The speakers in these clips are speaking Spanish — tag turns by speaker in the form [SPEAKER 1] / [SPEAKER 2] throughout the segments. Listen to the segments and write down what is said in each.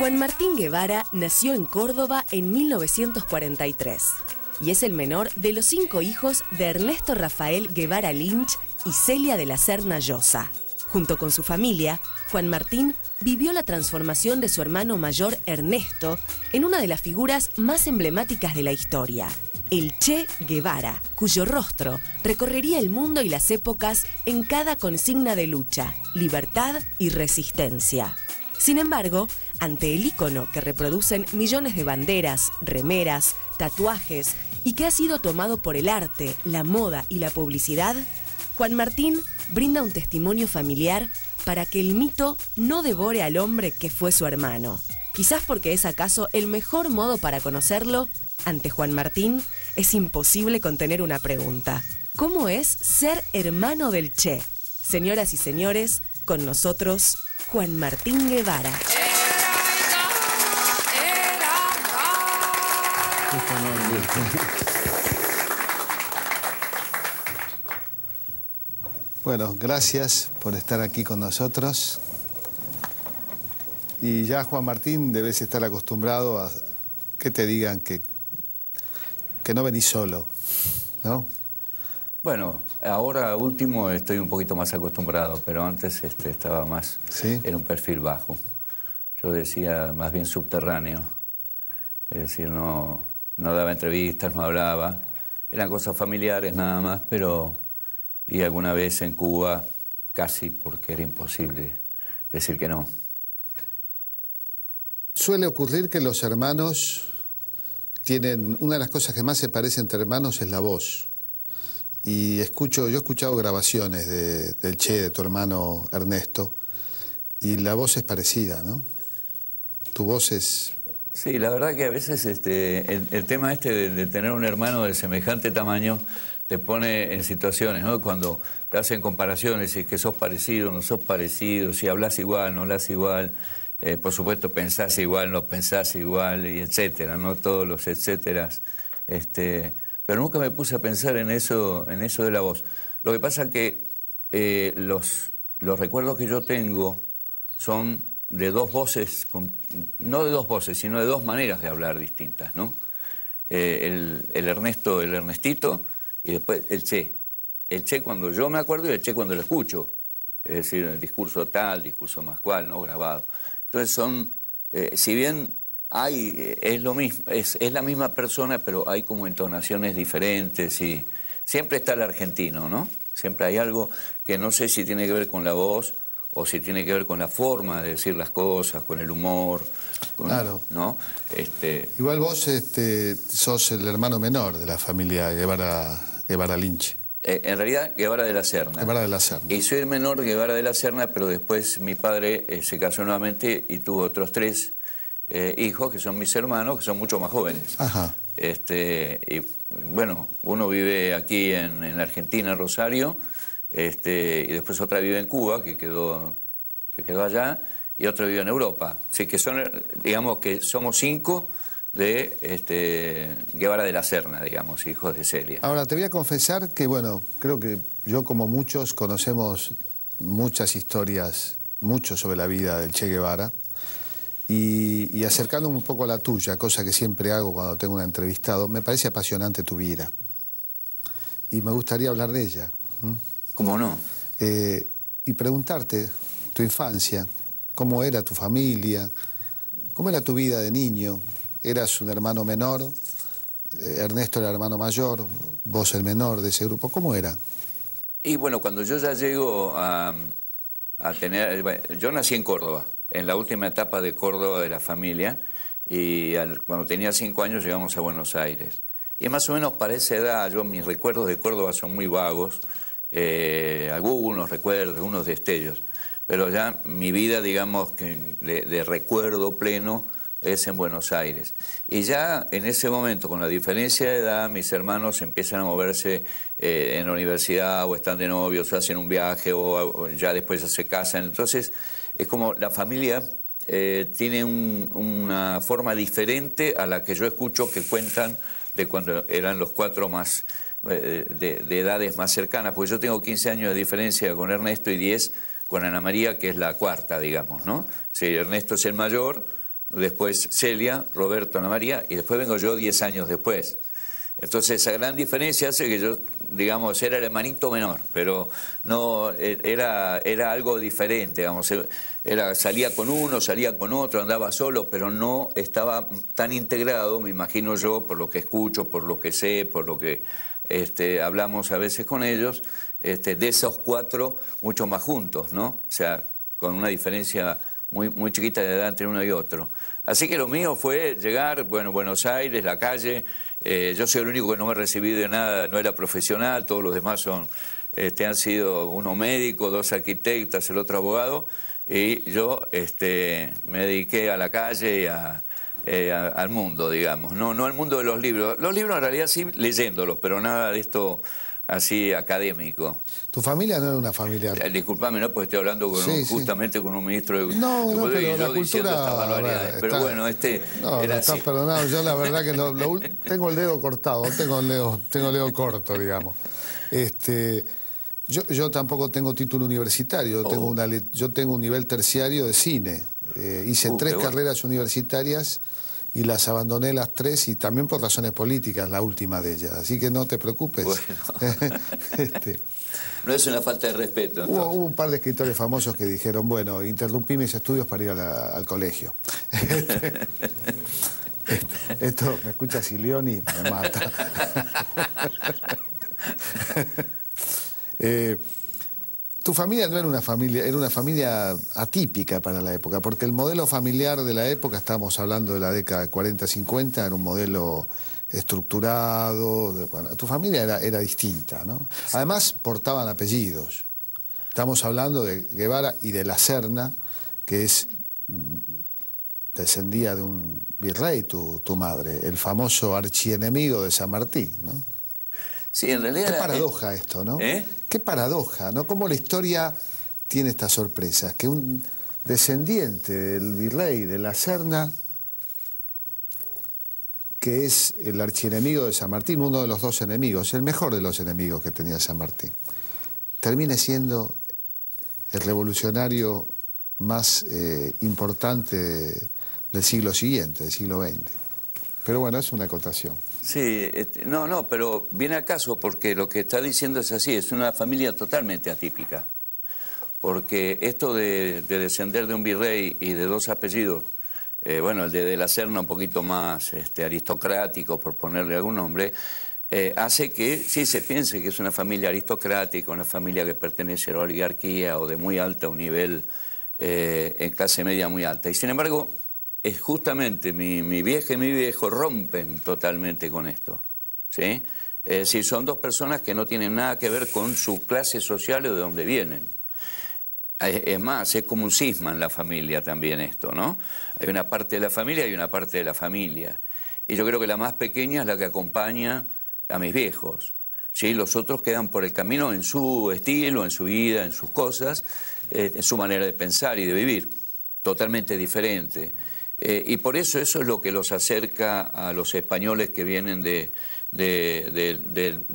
[SPEAKER 1] Juan Martín Guevara nació en Córdoba en 1943 y es el menor de los 5 hijos de Ernesto Rafael Guevara Lynch y Celia de la Serna Llosa. Junto con su familia, Juan Martín vivió la transformación de su hermano mayor Ernesto en una de las figuras más emblemáticas de la historia, el Che Guevara, cuyo rostro recorrería el mundo y las épocas en cada consigna de lucha, libertad y resistencia. Sin embargo, ante el ícono que reproducen millones de banderas, remeras, tatuajes y que ha sido tomado por el arte, la moda y la publicidad, Juan Martín brinda un testimonio familiar para que el mito no devore al hombre que fue su hermano. Quizás porque es acaso el mejor modo para conocerlo, ante Juan Martín es imposible contener una pregunta. ¿Cómo es ser hermano del Che? Señoras y señores, con nosotros, Juan Martín Guevara.
[SPEAKER 2] Bueno, gracias por estar aquí con nosotros. Y ya, Juan Martín, debes estar acostumbrado a que te digan que no venís solo, ¿no?
[SPEAKER 3] Bueno, ahora último estoy un poquito más acostumbrado, pero antes estaba más,
[SPEAKER 2] ¿sí?
[SPEAKER 3] Era un perfil bajo. Yo decía más bien subterráneo, es decir, no daba entrevistas, no hablaba. Eran cosas familiares nada más, pero... Y alguna vez en Cuba, casi porque era imposible decir que no.
[SPEAKER 2] Suele ocurrir que los hermanos tienen... Una de las cosas que más se parece entre hermanos es la voz. Y yo he escuchado grabaciones del Che, de tu hermano Ernesto, y la voz es parecida, ¿no? Tu voz es...
[SPEAKER 3] Sí, la verdad que a veces el tema de tener un hermano de semejante tamaño te pone en situaciones, ¿no? Cuando te hacen comparaciones, si es que sos parecido, no sos parecido, si hablas igual, no hablas igual, por supuesto pensás igual, no pensás igual, y etcétera, ¿no? Todos los etcéteras. Pero nunca me puse a pensar en eso de la voz. Lo que pasa es que los recuerdos que yo tengo son de dos voces, no de dos voces, sino de dos maneras de hablar distintas, ¿no? El Ernesto, el Ernestito, y después el Che. El Che cuando yo me acuerdo y el Che cuando lo escucho. Es decir, el discurso tal, discurso más cual, ¿no? Grabado. Entonces son, si bien es lo mismo, es la misma persona, pero hay como entonaciones diferentes y siempre está el argentino, ¿no? Siempre hay algo que no sé si tiene que ver con la voz o si tiene que ver con la forma de decir las cosas, con el humor,
[SPEAKER 2] claro.
[SPEAKER 3] ¿no?
[SPEAKER 2] Igual vos sos el hermano menor de la familia Guevara Lynch.
[SPEAKER 3] En realidad, Guevara de la Serna.
[SPEAKER 2] Guevara de la Serna.
[SPEAKER 3] Y soy el menor de Guevara de la Serna, pero después mi padre se casó nuevamente y tuvo otros 3 hijos, que son mis hermanos, que son mucho más jóvenes.
[SPEAKER 2] Ajá.
[SPEAKER 3] Y bueno, uno vive aquí en Argentina, en Rosario, y después otra vive en Cuba, que se quedó allá, y otro vive en Europa. Así que digamos que somos 5 de Guevara de la Serna, digamos, hijos de Celia.
[SPEAKER 2] Ahora, te voy a confesar que, bueno, creo que yo como muchos conocemos muchas historias, mucho sobre la vida del Che Guevara, y acercándome un poco a la tuya, cosa que siempre hago cuando tengo un entrevistado, me parece apasionante tu vida. Y me gustaría hablar de ella.
[SPEAKER 3] ¿Cómo no?
[SPEAKER 2] Y preguntarte, tu infancia, cómo era tu familia, cómo era tu vida de niño. ¿Eras un hermano menor? Ernesto era el hermano mayor, vos el menor de ese grupo. ¿Cómo era?
[SPEAKER 3] Y bueno, cuando yo ya llego a tener... Yo nací en Córdoba, en la última etapa de Córdoba de la familia, y cuando tenía 5 años llegamos a Buenos Aires. Y más o menos para esa edad, mis recuerdos de Córdoba son muy vagos, algunos recuerdos, algunos destellos, pero ya mi vida, digamos, que de recuerdo pleno es en Buenos Aires. Y ya en ese momento, con la diferencia de edad, mis hermanos empiezan a moverse en la universidad, o están de novios, o hacen un viaje, o ya después ya se casan. Entonces, es como la familia tiene una forma diferente a la que yo escucho que cuentan de cuando eran los 4 más de edades más cercanas, porque yo tengo 15 años de diferencia con Ernesto y 10 con Ana María, que es la cuarta, digamos, ¿no? Si Ernesto es el mayor, después Celia, Roberto, Ana María, y después vengo yo 10 años después. Entonces esa gran diferencia hace que yo, digamos, era el hermanito menor, pero no era algo diferente, digamos, salía con uno, salía con otro, andaba solo, pero no estaba tan integrado, me imagino yo, por lo que escucho, por lo que sé, por lo que hablamos a veces con ellos, de esos 4 mucho más juntos, ¿no? O sea, con una diferencia muy chiquita de edad entre uno y otro. Así que lo mío fue llegar, bueno, Buenos Aires, la calle. Yo soy el único que no me recibí de nada, no era profesional, todos los demás han sido uno médico, 2 arquitectas, el otro abogado, y yo me dediqué a la calle y al mundo, digamos, no al mundo de los libros. Los libros en realidad sí leyéndolos, pero nada de esto así académico.
[SPEAKER 2] ¿Tu familia no era una familia?
[SPEAKER 3] Disculpame, ¿no? Porque estoy hablando justamente con un ministro de...
[SPEAKER 2] No, pero
[SPEAKER 3] y
[SPEAKER 2] la
[SPEAKER 3] yo diciendo
[SPEAKER 2] cultura...
[SPEAKER 3] estas barbaridades. Pero bueno,
[SPEAKER 2] No,
[SPEAKER 3] era
[SPEAKER 2] estás
[SPEAKER 3] así.
[SPEAKER 2] perdonado. Yo la verdad que tengo el dedo cortado, tengo el dedo corto, digamos. Yo tampoco tengo título universitario, yo tengo un nivel terciario de cine. Hice 3 carreras universitarias y las abandoné las 3 y también por razones políticas, la última de ellas. Así que no te preocupes.
[SPEAKER 3] Bueno. No es una falta de respeto.
[SPEAKER 2] Hubo un par de escritores famosos que dijeron, bueno, interrumpí mis estudios para ir al colegio. Esto me escucha Silioni, me mata. Tu familia no era una familia, era una familia atípica para la época, porque el modelo familiar de la época, estamos hablando de la década de 40-50, era un modelo estructurado. Bueno, tu familia era distinta, ¿no? Además, portaban apellidos. Estamos hablando de Guevara y de la Serna, que descendía de un virrey, tu madre, el famoso archienemigo de San Martín, ¿no?
[SPEAKER 3] Sí, en realidad...
[SPEAKER 2] Qué paradoja esto, ¿no? Qué paradoja, ¿no? Cómo la historia tiene estas sorpresas. Que un descendiente del virrey de la Serna, que es el archienemigo de San Martín, uno de los 2 enemigos, el mejor de los enemigos que tenía San Martín, termine siendo el revolucionario más importante del siglo siguiente, del siglo XX. Pero bueno, es una acotación.
[SPEAKER 3] Sí, no, pero viene al caso porque lo que está diciendo es así, es una familia totalmente atípica. Porque esto de descender de un virrey y de 2 apellidos, bueno, el de la Serna un poquito más aristocrático, por ponerle algún nombre, hace que sí se piense que es una familia aristocrática, una familia que pertenece a la oligarquía o de muy alto nivel, en clase media muy alta. Y sin embargo, es justamente mi vieja y mi viejo rompen totalmente con esto, ¿sí? Es decir, son 2 personas que no tienen nada que ver con su clase social o de dónde vienen. Es más, es como un cisma en la familia también esto, ¿no? Hay una parte de la familia y una parte de la familia. Y yo creo que la más pequeña es la que acompaña a mis viejos, ¿sí? Los otros quedan por el camino en su estilo, en su vida, en sus cosas, en su manera de pensar y de vivir, totalmente diferente. Y por eso es lo que los acerca a los españoles que vienen de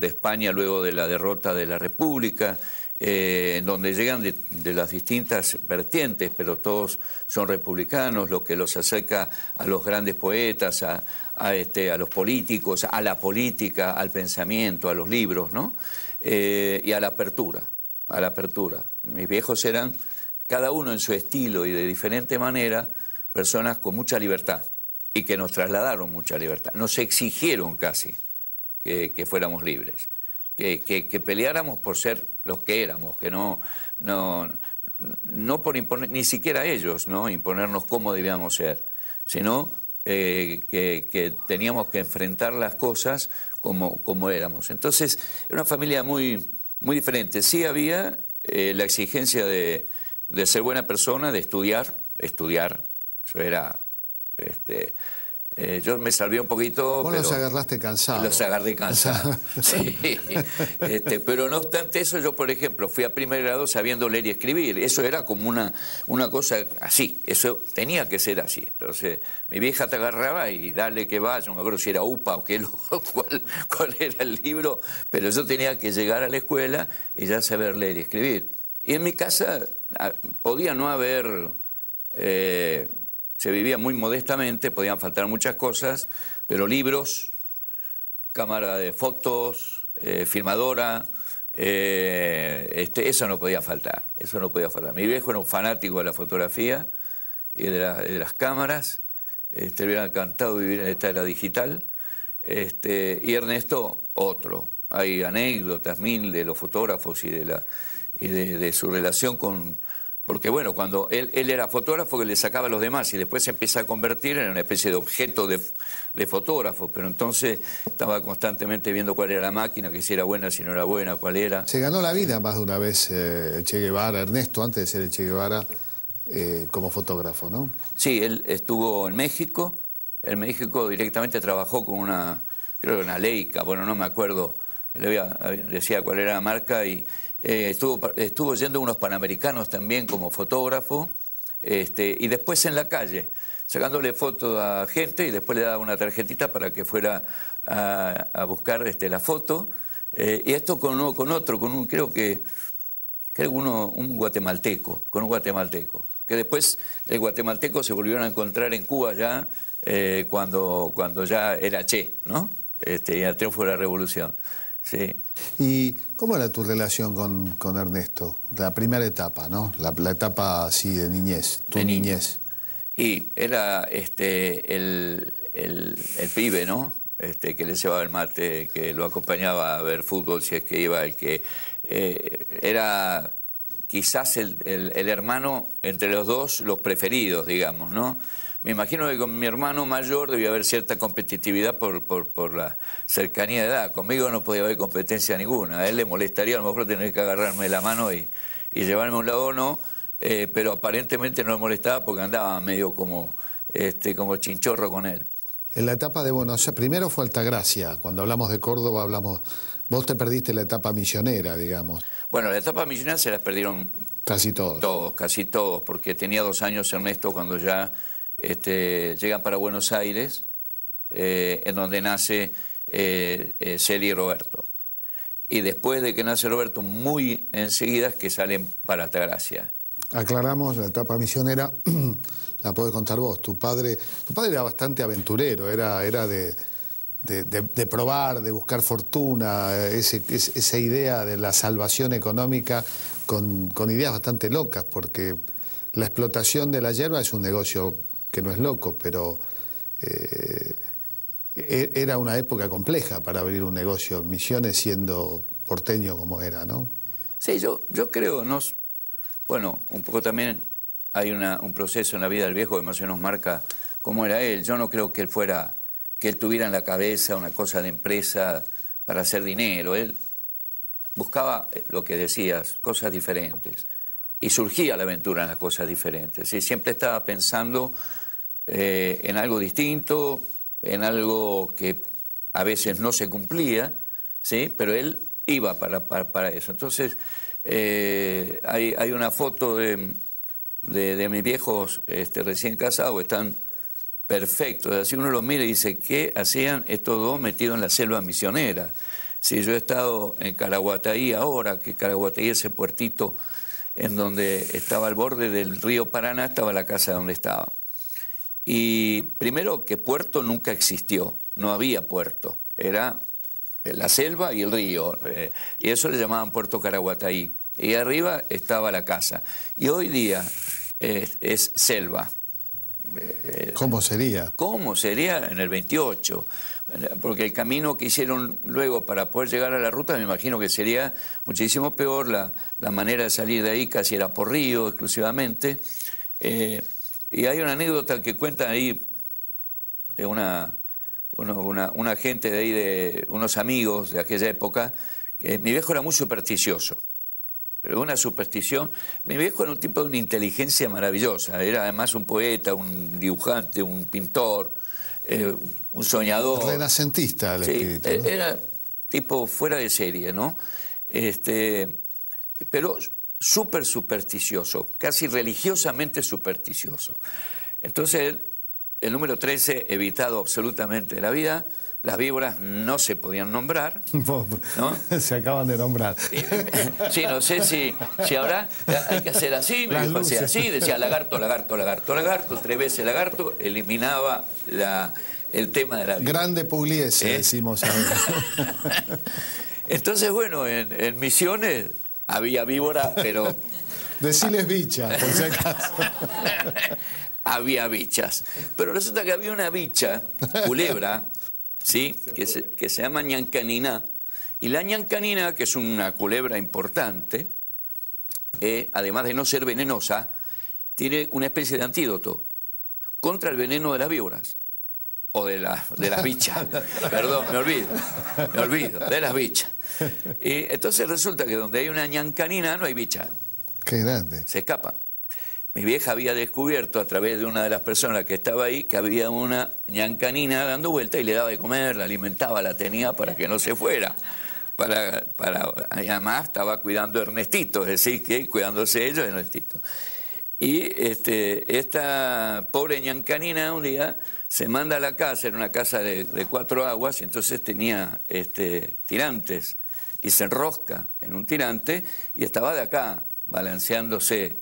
[SPEAKER 3] España luego de la derrota de la República, en donde llegan de las distintas vertientes, pero todos son republicanos, lo que los acerca a los grandes poetas, a los políticos, a la política, al pensamiento, a los libros, ¿no? Y a la apertura, Mis viejos eran, cada uno en su estilo y de diferente manera, personas con mucha libertad y que nos trasladaron mucha libertad. Nos exigieron casi que fuéramos libres, que peleáramos por ser los que éramos, que no por imponer, ni siquiera ellos, ¿no? Imponernos cómo debíamos ser, sino que teníamos que enfrentar las cosas como éramos. Entonces, era una familia muy diferente. Sí había la exigencia de ser buena persona, de estudiar. Eso era, yo me salvé un poquito.
[SPEAKER 2] Vos los agarraste cansados.
[SPEAKER 3] Los agarré cansados, sí. Pero no obstante eso, yo, por ejemplo, fui a 1er grado sabiendo leer y escribir. Eso era como una cosa así, eso tenía que ser así. Entonces, mi vieja te agarraba y dale que va, yo no me acuerdo si era UPA o cuál era el libro, pero yo tenía que llegar a la escuela y ya saber leer y escribir. Y en mi casa podía no haber se vivía muy modestamente, podían faltar muchas cosas, pero libros, cámara de fotos, filmadora, eso no podía faltar, eso no podía faltar. Mi viejo era un fanático de la fotografía y de las cámaras, le hubiera encantado vivir en esta era digital, y Ernesto, otro. Hay anécdotas mil de los fotógrafos y de su relación con... Porque bueno, cuando él era fotógrafo que le sacaba a los demás y después se empieza a convertir en una especie de objeto de fotógrafo, pero entonces estaba constantemente viendo cuál era la máquina, que si era buena, si no era buena, cuál era.
[SPEAKER 2] Se ganó la vida más de una vez el Che Guevara, Ernesto, antes de ser el Che Guevara, como fotógrafo, ¿no?
[SPEAKER 3] Sí, él estuvo en México directamente trabajó con creo que una Leica, bueno, no me acuerdo, decía cuál era la marca y... estuvo yendo a unos panamericanos también como fotógrafo, y después en la calle, sacándole fotos a gente y después le daba una tarjetita para que fuera a buscar la foto, y esto con otro, creo que un guatemalteco, que después el guatemalteco se volvieron a encontrar en Cuba ya, cuando ya era Che, ¿no? Y al triunfo de la revolución. Sí.
[SPEAKER 2] ¿Y cómo era tu relación con Ernesto? La primera etapa, ¿no? La etapa así de niñez, tu niñez.
[SPEAKER 3] Y era el pibe, ¿no? Que le llevaba el mate, que lo acompañaba a ver fútbol si es que iba, el que era quizás el hermano entre los dos, los preferidos, digamos, ¿no? Me imagino que con mi hermano mayor debía haber cierta competitividad por la cercanía de edad. Conmigo no podía haber competencia ninguna. A él le molestaría a lo mejor tener que agarrarme la mano y llevarme a un lado o no, pero aparentemente no le molestaba porque andaba medio como chinchorro con él.
[SPEAKER 2] En la etapa de Buenos Aires, primero fue Altagracia. Cuando hablamos de Córdoba vos te perdiste la etapa misionera, digamos.
[SPEAKER 3] Bueno, la etapa misionera se las perdieron
[SPEAKER 2] casi todos.
[SPEAKER 3] Casi todos, porque tenía 2 años Ernesto cuando ya llegan para Buenos Aires, en donde nace Celia y Roberto. Y después de que nace Roberto, muy enseguida es que salen para Altagracia.
[SPEAKER 2] Aclaramos, la etapa misionera la podés contar vos. Tu padre era bastante aventurero, era de probar, de buscar fortuna, esa idea de la salvación económica con ideas bastante locas, porque la explotación de la hierba es un negocio que no es loco, pero era una época compleja para abrir un negocio en Misiones siendo porteño como era, ¿no?
[SPEAKER 3] Sí, yo creo, bueno, un poco también hay un proceso en la vida del viejo que más o menos marca cómo era él. Yo no creo que él tuviera en la cabeza una cosa de empresa para hacer dinero. Él buscaba lo que decías, cosas diferentes. Y surgía la aventura en las cosas diferentes. ¿Sí? Siempre estaba pensando en algo distinto, en algo que a veces no se cumplía, ¿sí? Pero él iba para eso. Entonces, hay una foto de mis viejos recién casados, están perfectos. Así uno los mira y dice, ¿qué hacían estos dos metidos en la selva misionera? Sí, yo he estado en Caraguataí ahora, que Caraguataí es ese puertito en donde estaba al borde del río Paraná, estaba la casa donde estaba. Y primero que puerto nunca existió, no había puerto, era la selva y el río, y eso le llamaban Puerto Caraguataí. Y arriba estaba la casa. Y hoy día es selva.
[SPEAKER 2] ¿Cómo sería?
[SPEAKER 3] ¿Cómo sería en el 28? Porque el camino que hicieron luego para poder llegar a la ruta, me imagino que sería muchísimo peor. La manera de salir de ahí casi era por río exclusivamente. Y hay una anécdota que cuentan ahí una gente de ahí, de unos amigos de aquella época, que mi viejo era muy supersticioso. Pero una superstición. Mi viejo era un tipo de una inteligencia maravillosa. Era además un poeta, un dibujante, un pintor, un soñador.
[SPEAKER 2] Renacentista el espíritu, ¿no?
[SPEAKER 3] Era tipo fuera de serie, ¿no? Pero súper supersticioso, casi religiosamente supersticioso. Entonces él, el número 13, evitado absolutamente de la vida, las víboras no se podían nombrar, ¿no?
[SPEAKER 2] Se acaban de nombrar.
[SPEAKER 3] Sí, no sé si ahora hay que hacer así, me dijo así, decía lagarto, lagarto, lagarto, lagarto, 3 veces lagarto, eliminaba el tema de la víbora.
[SPEAKER 2] Grande Pugliese, decimos ahora.
[SPEAKER 3] Entonces, bueno, en Misiones había víbora, pero...
[SPEAKER 2] Deciles bicha, por si acaso.
[SPEAKER 3] Había bichas. Pero resulta que había una bicha, culebra, ¿sí? que se llama ñancanina. Y la ñancanina, que es una culebra importante, además de no ser venenosa, tiene una especie de antídoto contra el veneno de las víboras. O de las bichas. Perdón, me olvido, de las bichas. Y entonces resulta que donde hay una ñancanina no hay bicha.
[SPEAKER 2] Qué grande.
[SPEAKER 3] Se escapan. Mi vieja había descubierto a través de una de las personas que estaba ahí que había una ñancanina dando vuelta y le daba de comer, la alimentaba, la tenía para que no se fuera. Además estaba cuidando a Ernestito, es decir, que cuidándose ellos de Ernestito. Y esta pobre ñancanina un día se manda a la casa, era una casa de 4 aguas, y entonces tenía tirantes, y se enrosca en un tirante y estaba de acá, balanceándose.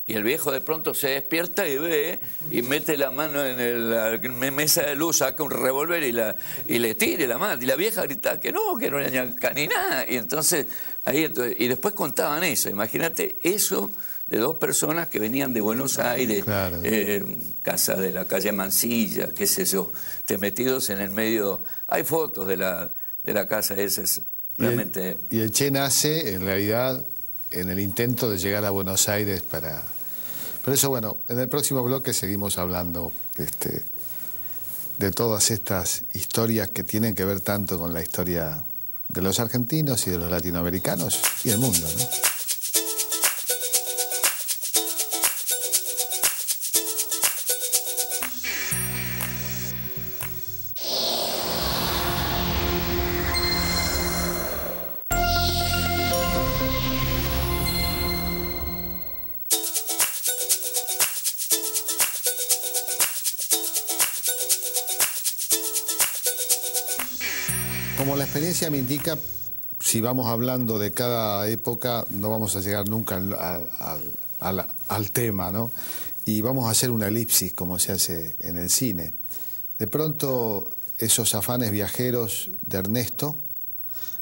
[SPEAKER 3] Y el viejo de pronto se despierta y ve, y mete la mano en la mesa de luz, saca un revólver y le tira la mano. Y la vieja gritaba que no era una ñancanina. Y entonces, y después contaban eso. Imagínate eso de 2 personas que venían de Buenos Aires,
[SPEAKER 2] claro.
[SPEAKER 3] Casa de la calle Mansilla, qué sé yo, metidos en el medio. Hay fotos de la casa esa, es realmente...
[SPEAKER 2] Y el Che nace, en realidad, en el intento de llegar a Buenos Aires para... Por eso, bueno, en el próximo bloque seguimos hablando de todas estas historias que tienen que ver tanto con la historia de los argentinos y de los latinoamericanos y del mundo, ¿no? Como la experiencia me indica, si vamos hablando de cada época, no vamos a llegar nunca al tema, ¿no? Y vamos a hacer una elipsis, como se hace en el cine. De pronto, esos afanes viajeros de Ernesto,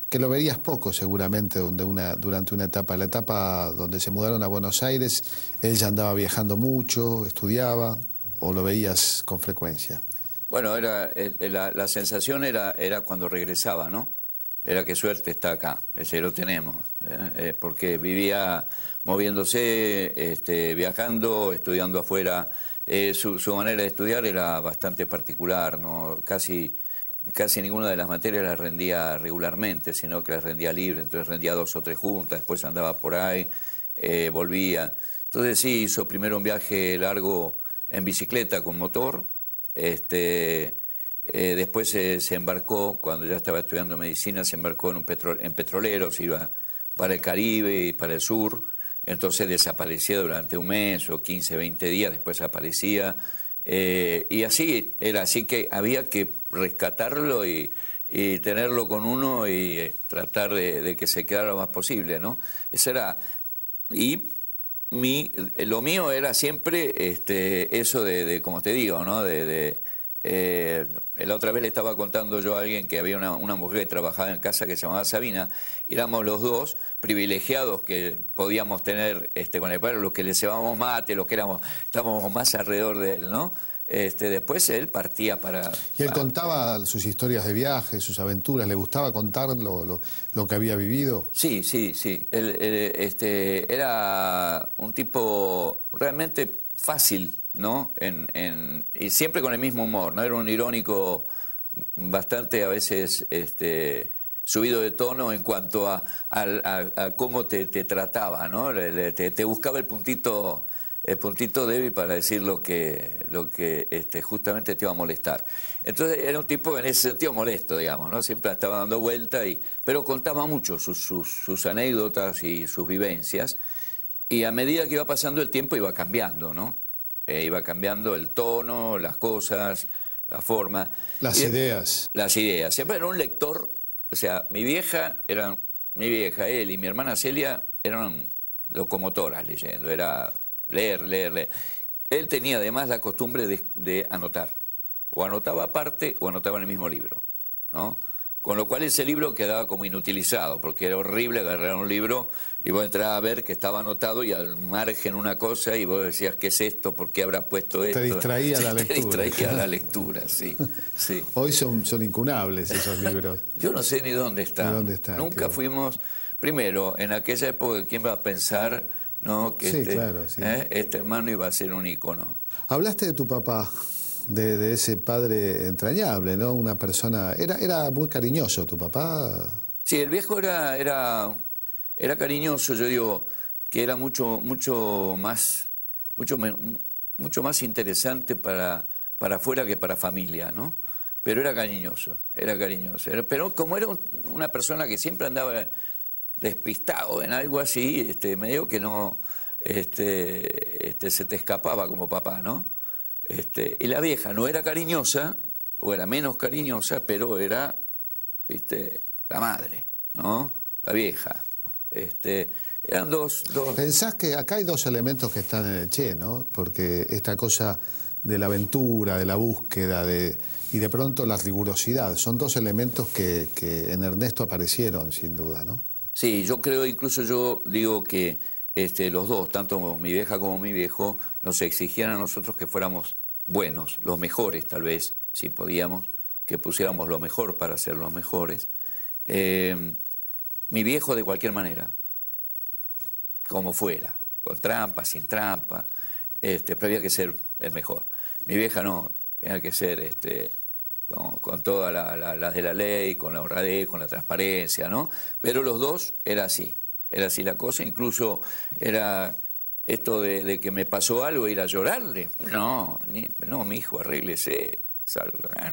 [SPEAKER 2] que lo verías poco seguramente durante una etapa. La etapa donde se mudaron a Buenos Aires, él ya andaba viajando mucho, estudiaba, o lo veías con frecuencia.
[SPEAKER 3] Bueno, la sensación era cuando regresaba, ¿no? Era qué suerte está acá, ese lo tenemos, porque vivía moviéndose, viajando, estudiando afuera. Su manera de estudiar era bastante particular, ¿no? Casi ninguna de las materias las rendía regularmente, sino que las rendía libre, entonces rendía 2 o 3 juntas, después andaba por ahí, volvía. Entonces sí, hizo primero un viaje largo en bicicleta con motor. Después se embarcó, cuando ya estaba estudiando medicina, se embarcó en petroleros, iba para el Caribe y para el sur, entonces desaparecía durante un mes o 15, 20 días, después aparecía, y así era, así que había que rescatarlo y tenerlo con uno y tratar de que se quedara lo más posible, ¿no? Eso era... Lo mío era siempre eso de como te digo, ¿no? La otra vez le estaba contando yo a alguien que había una mujer que trabajaba en casa que se llamaba Sabina. Éramos los 2 privilegiados que podíamos tener con el padre, los que le llevábamos mate, los que estábamos más alrededor de él, ¿no? Después él partía para...
[SPEAKER 2] ¿Y él contaba sus historias de viaje, sus aventuras? ¿Le gustaba contar lo que había vivido?
[SPEAKER 3] Sí. Él era un tipo realmente fácil, ¿no? Y siempre con el mismo humor, ¿no? Era un irónico bastante a veces subido de tono en cuanto a cómo te trataba, ¿no? Te buscaba el puntito débil para decir lo que justamente te iba a molestar. Entonces era un tipo en ese sentido molesto, digamos, ¿no? Siempre estaba dando vuelta, pero contaba mucho sus anécdotas y sus vivencias, y a medida que iba pasando el tiempo iba cambiando, ¿no? Iba cambiando el tono, las cosas, la forma.
[SPEAKER 2] Las ideas.
[SPEAKER 3] Las ideas. Siempre era un lector, o sea, mi vieja, él y mi hermana Celia eran locomotoras leyendo, era leer. Él tenía además la costumbre de anotar, o anotaba aparte o anotaba en el mismo libro, ¿no? Con lo cual ese libro quedaba como inutilizado, porque era horrible agarrar un libro y vos entrabas a ver que estaba anotado y al margen una cosa y vos decías, ¿qué es esto? ¿Por qué habrá puesto esto?
[SPEAKER 2] Te distraía la lectura.
[SPEAKER 3] Te distraía la lectura, sí.
[SPEAKER 2] Hoy son incunables esos libros.
[SPEAKER 3] Yo no sé ni dónde están. Nunca fuimos... Primero, en aquella época, ¿quién va a pensar, no, que este hermano iba a ser un ícono?
[SPEAKER 2] Hablaste de tu papá. De ese padre entrañable, ¿no? Una persona... Era muy cariñoso tu papá.
[SPEAKER 3] Sí, el viejo era cariñoso, yo digo que era mucho más interesante para afuera que para familia, ¿no? Pero era cariñoso. Pero como era una persona que siempre andaba despistado en algo así, medio que no se te escapaba como papá, ¿no? Y la vieja no era cariñosa, o era menos cariñosa, pero era, la madre, ¿no? La vieja. Eran dos...
[SPEAKER 2] Pensás que acá hay dos elementos que están en el Che, ¿no? Porque esta cosa de la aventura, de la búsqueda, y de pronto la rigurosidad, son dos elementos que en Ernesto aparecieron, sin duda, ¿no?
[SPEAKER 3] Sí, yo creo, incluso yo digo que los dos, tanto mi vieja como mi viejo, nos exigían a nosotros que fuéramos buenos, los mejores tal vez, si podíamos, que pusiéramos lo mejor para ser los mejores. Mi viejo de cualquier manera, como fuera, con trampa, sin trampa, pero había que ser el mejor. Mi vieja no, tenía que ser con todas las de la ley, con la honradez, con la transparencia, ¿no? Pero los dos era así la cosa, incluso era esto de que me pasó algo, ir a llorarle. No, mi hijo, arréglese,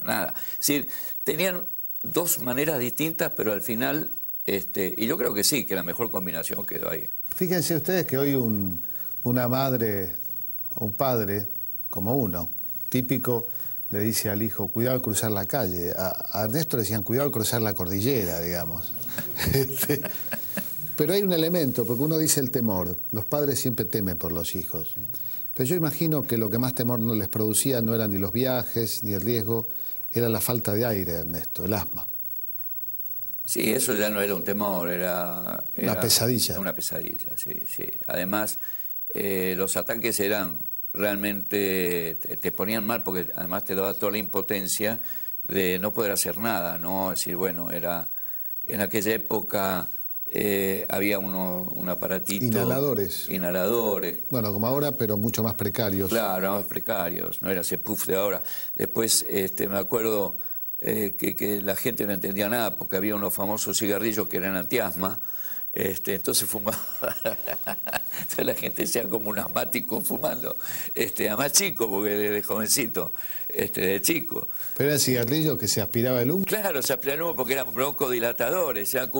[SPEAKER 3] nada. Es decir, tenían dos maneras distintas, pero al final, y yo creo que sí, que la mejor combinación quedó ahí.
[SPEAKER 2] Fíjense ustedes que hoy una madre o un padre, como uno, típico, le dice al hijo, cuidado al cruzar la calle. A Ernesto le decían, cuidado al cruzar la cordillera, digamos. Pero hay un elemento, porque uno dice el temor. Los padres siempre temen por los hijos. Pero yo imagino que lo que más temor no les producía no eran ni los viajes, ni el riesgo, era la falta de aire, Ernesto, el asma.
[SPEAKER 3] Sí, eso ya no era un temor, era
[SPEAKER 2] una pesadilla.
[SPEAKER 3] Una pesadilla, sí. Además, los ataques eran realmente, te ponían mal, porque además te daba toda la impotencia de no poder hacer nada, ¿no? Es decir, bueno, en aquella época había un aparatito...
[SPEAKER 2] Inhaladores.
[SPEAKER 3] Bueno,
[SPEAKER 2] como ahora, pero mucho más precarios.
[SPEAKER 3] Claro, más precarios, no era ese puff de ahora. Después me acuerdo que la gente no entendía nada, porque había unos famosos cigarrillos que eran antiasma. Entonces fumaba, entonces la gente decía como un asmático fumando, además chico, porque desde jovencito, de chico.
[SPEAKER 2] ¿Pero eran cigarrillos que se aspiraba el humo?
[SPEAKER 3] Claro, se aspiraba el humo porque eran broncodilatadores, o sea,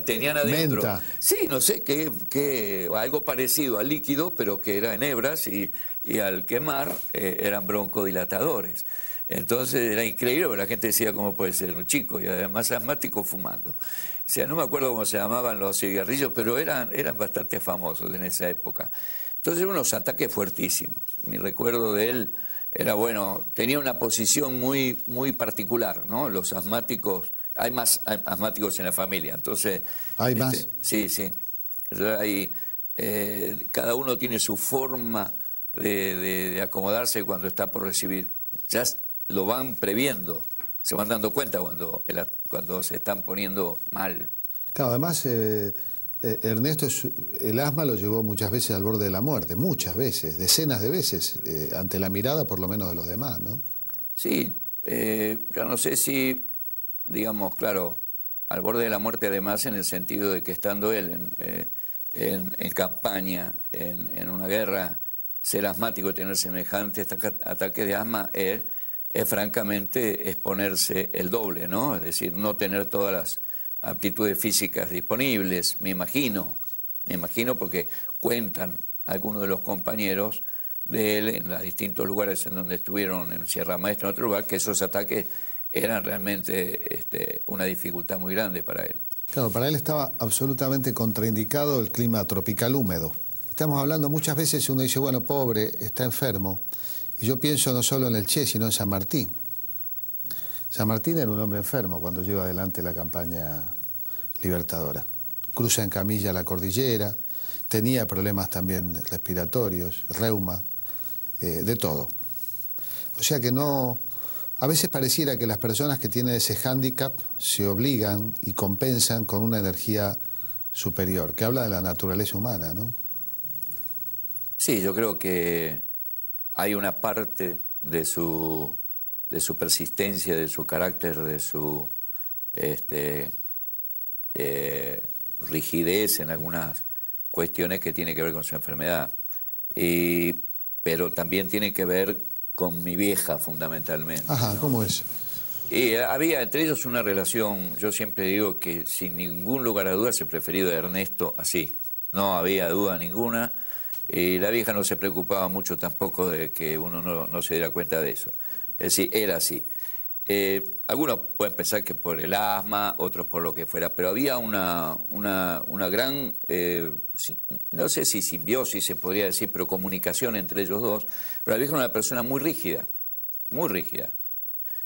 [SPEAKER 3] tenían adentro.
[SPEAKER 2] Menta.
[SPEAKER 3] Sí, no sé, algo parecido al líquido, pero que era en hebras y al quemar eran broncodilatadores. Entonces era increíble, pero la gente decía cómo puede ser un chico y además asmático fumando. O sea, no me acuerdo cómo se llamaban los cigarrillos, pero eran bastante famosos en esa época. Entonces unos ataques fuertísimos. Mi recuerdo de él era, bueno, tenía una posición muy particular, ¿no? Los asmáticos, hay más asmáticos en la familia, entonces...
[SPEAKER 2] ¿Hay más?
[SPEAKER 3] Sí. Entonces, cada uno tiene su forma de acomodarse cuando está por recibir. Ya lo van previendo, se van dando cuenta cuando se están poniendo mal.
[SPEAKER 2] Claro, además Ernesto el asma lo llevó muchas veces al borde de la muerte, muchas veces, decenas de veces, ante la mirada por lo menos de los demás, ¿no?
[SPEAKER 3] Sí, yo no sé si, digamos, claro, al borde de la muerte además en el sentido de que estando él en campaña, en una guerra, ser asmático y tener semejante ataque de asma es francamente exponerse el doble, ¿no? Es decir, no tener todas las aptitudes físicas disponibles, me imagino porque cuentan algunos de los compañeros de él en los distintos lugares en donde estuvieron, en Sierra Maestra, en otro lugar, que esos ataques eran realmente una dificultad muy grande para él.
[SPEAKER 2] Claro, para él estaba absolutamente contraindicado el clima tropical húmedo. Estamos hablando muchas veces, uno dice, bueno, pobre, está enfermo. Y yo pienso no solo en el Che, sino en San Martín. San Martín era un hombre enfermo cuando lleva adelante la campaña libertadora. Cruza en camilla la cordillera, tenía problemas también respiratorios, reuma, de todo. O sea que no... A veces pareciera que las personas que tienen ese hándicap se obligan y compensan con una energía superior, que habla de la naturaleza humana, ¿no?
[SPEAKER 3] Sí, yo creo que hay una parte de su persistencia, de su carácter, de su rigidez en algunas cuestiones que tiene que ver con su enfermedad. Pero también tiene que ver con mi vieja, fundamentalmente.
[SPEAKER 2] Ajá,
[SPEAKER 3] ¿no?
[SPEAKER 2] ¿Cómo es?
[SPEAKER 3] Y había entre ellos una relación, yo siempre digo que sin ningún lugar a dudas he preferido a Ernesto así. No había duda ninguna. Y la vieja no se preocupaba mucho tampoco de que uno no se diera cuenta de eso. Es decir, era así. Algunos pueden pensar que por el asma, otros por lo que fuera, pero había una gran, no sé si simbiosis se podría decir, pero comunicación entre ellos dos. Pero la vieja era una persona muy rígida, muy rígida.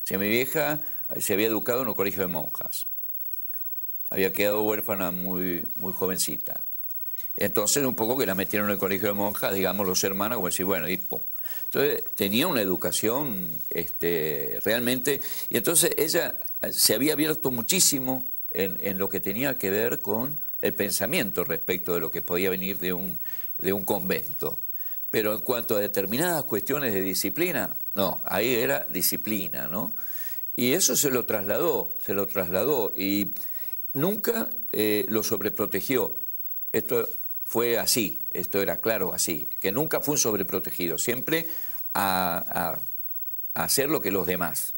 [SPEAKER 3] O sea, mi vieja se había educado en un colegio de monjas. Había quedado huérfana muy jovencita. Entonces, un poco que la metieron en el colegio de monjas, digamos, los hermanos, como decir, bueno, y pum. Entonces, tenía una educación realmente... Y entonces ella se había abierto muchísimo en lo que tenía que ver con el pensamiento respecto de lo que podía venir de un convento. Pero en cuanto a determinadas cuestiones de disciplina, no, ahí era disciplina, ¿no? Y eso se lo trasladó, y nunca lo sobreprotegió. Esto fue así, esto era claro así, que nunca fue un sobreprotegido, siempre a hacer lo que los demás.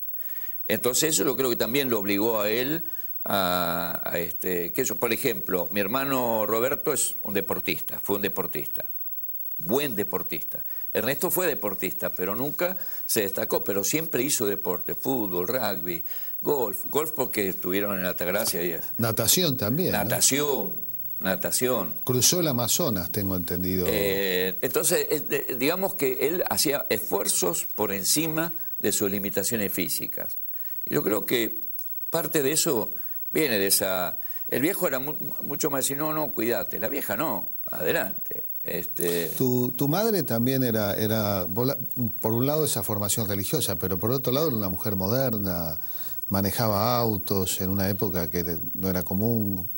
[SPEAKER 3] Entonces eso yo creo que también lo obligó a él que eso, por ejemplo, mi hermano Roberto es un deportista, fue un deportista, buen deportista. Ernesto fue deportista, pero nunca se destacó, pero siempre hizo deporte, fútbol, rugby, golf porque estuvieron en Altagracia.
[SPEAKER 2] Natación también,
[SPEAKER 3] Natación. Natación.
[SPEAKER 2] Cruzó el Amazonas, tengo entendido.
[SPEAKER 3] Entonces, digamos que él hacía esfuerzos por encima de sus limitaciones físicas. Y yo creo que parte de eso viene de esa... El viejo era mucho más decir, no, cuídate. La vieja no, adelante.
[SPEAKER 2] Tu madre también era, por un lado, esa formación religiosa, pero por otro lado era una mujer moderna, manejaba autos en una época que no era común.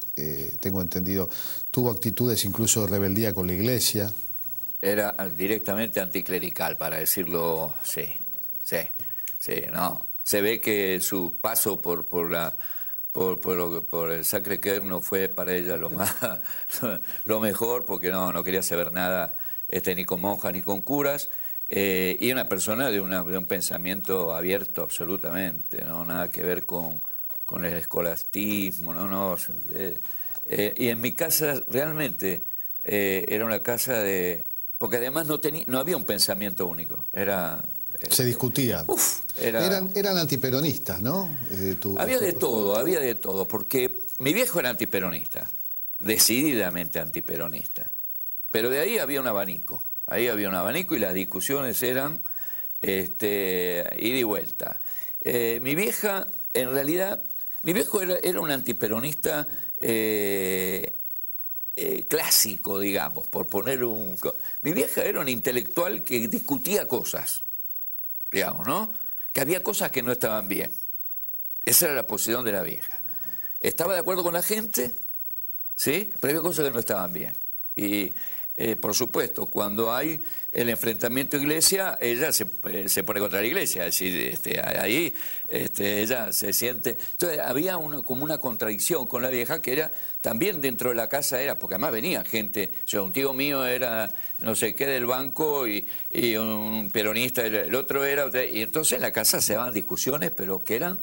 [SPEAKER 2] Tengo entendido, tuvo actitudes incluso de rebeldía con la iglesia.
[SPEAKER 3] Era directamente anticlerical, para decirlo, sí, no. Se ve que su paso por el Sacré Cœur no fue para ella lo mejor, porque no quería saber nada ni con monjas ni con curas, y una persona de un pensamiento abierto absolutamente, ¿no? Nada que ver con el escolastismo, y en mi casa realmente era una casa de... Porque además no había un pensamiento único,
[SPEAKER 2] se discutía. Eran antiperonistas, ¿no?
[SPEAKER 3] Había de todo, porque mi viejo era antiperonista, decididamente antiperonista, pero de ahí había un abanico, y las discusiones eran ida y vuelta. Mi vieja, en realidad... Mi viejo era un antiperonista clásico, digamos, por poner un... Mi vieja era un intelectual que discutía cosas, digamos, ¿no? Que había cosas que no estaban bien. Esa era la posición de la vieja. Estaba de acuerdo con la gente, ¿sí? Pero había cosas que no estaban bien. Y... por supuesto, cuando hay el enfrentamiento iglesia, ella se pone contra la iglesia, es decir, ahí ella se siente... Entonces había como una contradicción con la vieja que era, también dentro de la casa porque además venía gente, un tío mío era no sé qué del banco y un peronista, el otro era... Y entonces en la casa se daban discusiones, pero que eran...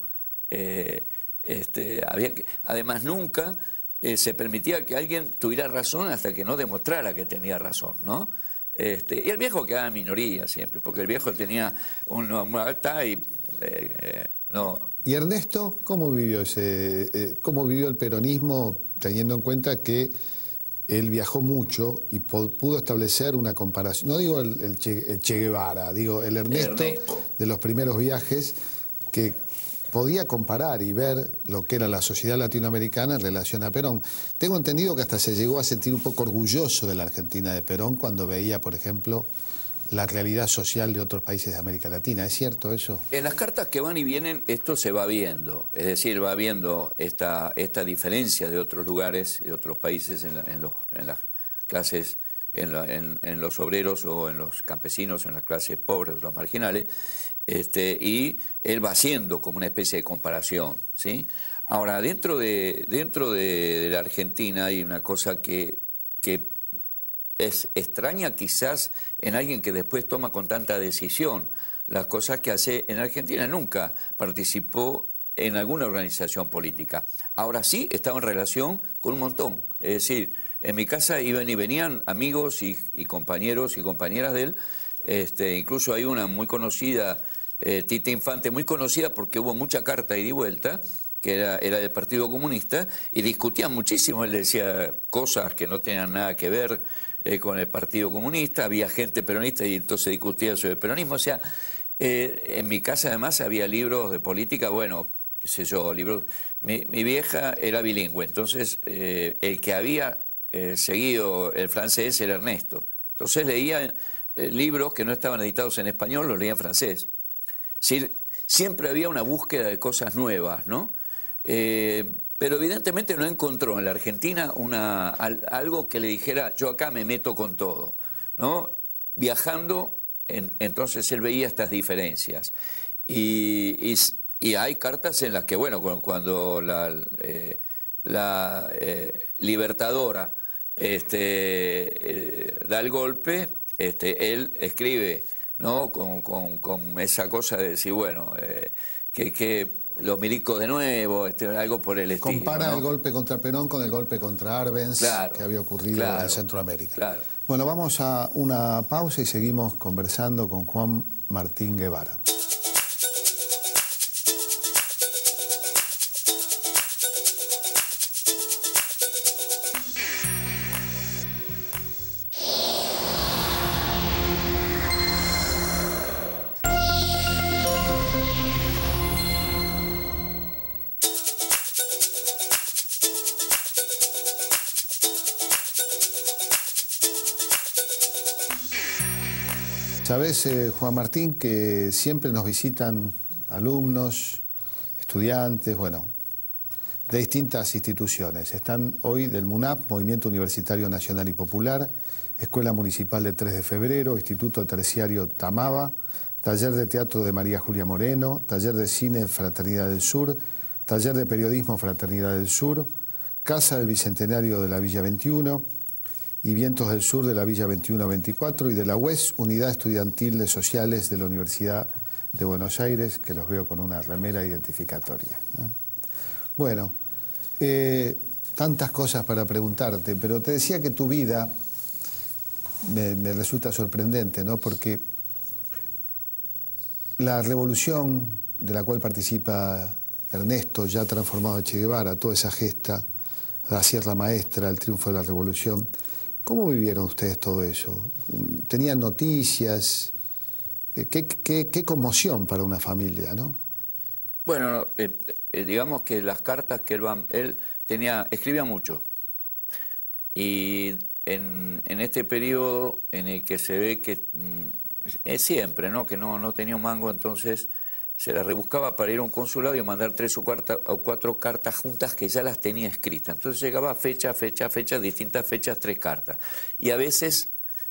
[SPEAKER 3] además nunca... se permitía que alguien tuviera razón hasta que no demostrara que tenía razón, ¿no? Y el viejo quedaba en minoría siempre, porque el viejo tenía una alta y no.
[SPEAKER 2] ¿Y Ernesto cómo vivió cómo vivió el peronismo, teniendo en cuenta que él viajó mucho y pudo establecer una comparación? No digo el Che Guevara, digo el Ernesto de los primeros viajes, que podía comparar y ver lo que era la sociedad latinoamericana en relación a Perón. Tengo entendido que hasta se llegó a sentir un poco orgulloso de la Argentina de Perón cuando veía, por ejemplo, la realidad social de otros países de América Latina. ¿Es cierto eso?
[SPEAKER 3] En las cartas que van y vienen esto se va viendo, es decir, va viendo esta diferencia de otros lugares, de otros países en las clases, en los obreros o en los campesinos, en las clases pobres, los marginales, y él va haciendo como una especie de comparación, ¿sí? Ahora, dentro de la Argentina hay una cosa que es extraña quizás en alguien que después toma con tanta decisión las cosas que hace. En Argentina nunca participó en alguna organización política. Ahora sí estaba en relación con un montón. Es decir, en mi casa iban y venían amigos y compañeros y compañeras de él. Incluso hay una muy conocida, Tita Infante, muy conocida porque hubo mucha carta ida y vuelta, que era del Partido Comunista, y discutían muchísimo. Él decía cosas que no tenían nada que ver con el Partido Comunista, había gente peronista y entonces discutía sobre el peronismo. O sea, en mi casa además había libros de política, bueno, qué sé yo, libros. Mi vieja era bilingüe, entonces el que había seguido el francés era Ernesto. Entonces leía libros que no estaban editados en español, los leía en francés. Es decir, siempre había una búsqueda de cosas nuevas, ¿no? Pero evidentemente no encontró en la Argentina algo que le dijera, yo acá me meto con todo, ¿no? Viajando, entonces él veía estas diferencias. Y hay cartas en las que, bueno, cuando la Libertadora da el golpe, él escribe, ¿no? Con esa cosa de decir, bueno, que los milicos de nuevo, algo por el estilo.
[SPEAKER 2] Compara, ¿no?, el golpe contra Perón con el golpe contra Arbenz,
[SPEAKER 3] claro,
[SPEAKER 2] que había ocurrido en Centroamérica.
[SPEAKER 3] Claro.
[SPEAKER 2] Bueno, vamos a una pausa y seguimos conversando con Juan Martín Guevara. Sabés, Juan Martín, que siempre nos visitan alumnos, estudiantes, bueno, de distintas instituciones. Están hoy del MUNAP, Movimiento Universitario Nacional y Popular, Escuela Municipal de 3 de Febrero, Instituto Terciario Tamaba, Taller de Teatro de María Julia Moreno, Taller de Cine Fraternidad del Sur, Taller de Periodismo Fraternidad del Sur, Casa del Bicentenario de la Villa 21, y Vientos del Sur de la Villa 21-24 y de la UES, Unidad Estudiantil de Sociales de la Universidad de Buenos Aires, que los veo con una remera identificatoria, ¿no? Bueno, tantas cosas para preguntarte, pero te decía que tu vida me resulta sorprendente, ¿no? Porque la revolución de la cual participa Ernesto, ya transformado en Che Guevara, toda esa gesta, la Sierra Maestra, el triunfo de la revolución, ¿cómo vivieron ustedes todo eso? ¿Tenían noticias? Qué conmoción para una familia, ¿no?
[SPEAKER 3] Bueno, digamos que las cartas que él escribía mucho. Y en este periodo en el que se ve que es siempre, ¿no?, que no tenía un mango, entonces se las rebuscaba para ir a un consulado y mandar 3 o 4 cartas juntas que ya las tenía escritas. Entonces llegaba fecha, distintas fechas, 3 cartas. Y a veces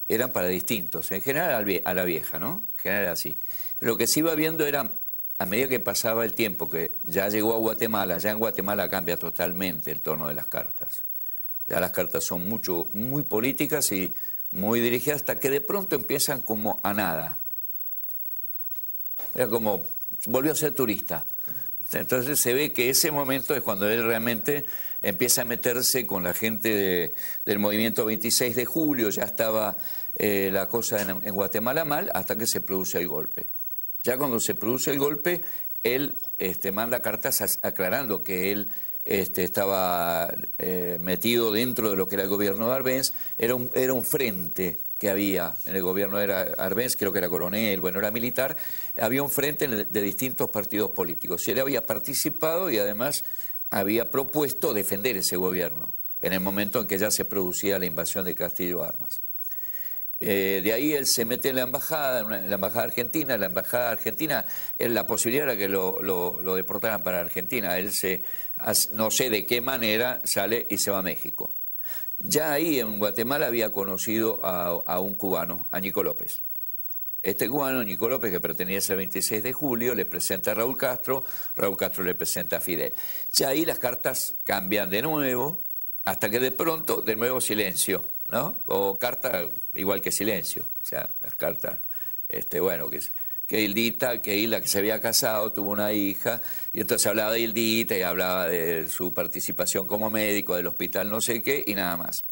[SPEAKER 3] eran para distintos, en general a la vieja, ¿no? En general así. Pero lo que se iba viendo era, a medida que pasaba el tiempo, que ya llegó a Guatemala, ya en Guatemala cambia totalmente el tono de las cartas. Ya las cartas son muy políticas y muy dirigidas, hasta que de pronto empiezan como a nada. Era como volvió a ser turista. Entonces se ve que ese momento es cuando él realmente empieza a meterse con la gente del movimiento 26 de julio, ya estaba la cosa en Guatemala mal hasta que se produce el golpe. Ya cuando se produce el golpe, él manda cartas aclarando que él estaba metido dentro de lo que era el gobierno de Arbenz. Era un frente que había en el gobierno de Arbenz, creo que era coronel, bueno, era militar. Había un frente de distintos partidos políticos. Y él había participado y además había propuesto defender ese gobierno en el momento en que ya se producía la invasión de Castillo Armas. De ahí él se mete en la embajada argentina. La embajada argentina, la posibilidad era que lo deportaran para Argentina. Él no sé de qué manera sale y se va a México. Ya ahí en Guatemala había conocido a un cubano, a Nico López. Este cubano, Nico López, que pertenece al 26 de julio, le presenta a Raúl Castro le presenta a Fidel. Ya ahí las cartas cambian de nuevo, hasta que de pronto, de nuevo silencio, ¿no? O carta igual que silencio. O sea, las cartas, bueno, que Hildita, que Hilda, que se había casado, tuvo una hija, y entonces hablaba de Hildita y hablaba de su participación como médico, del hospital no sé qué, y nada más.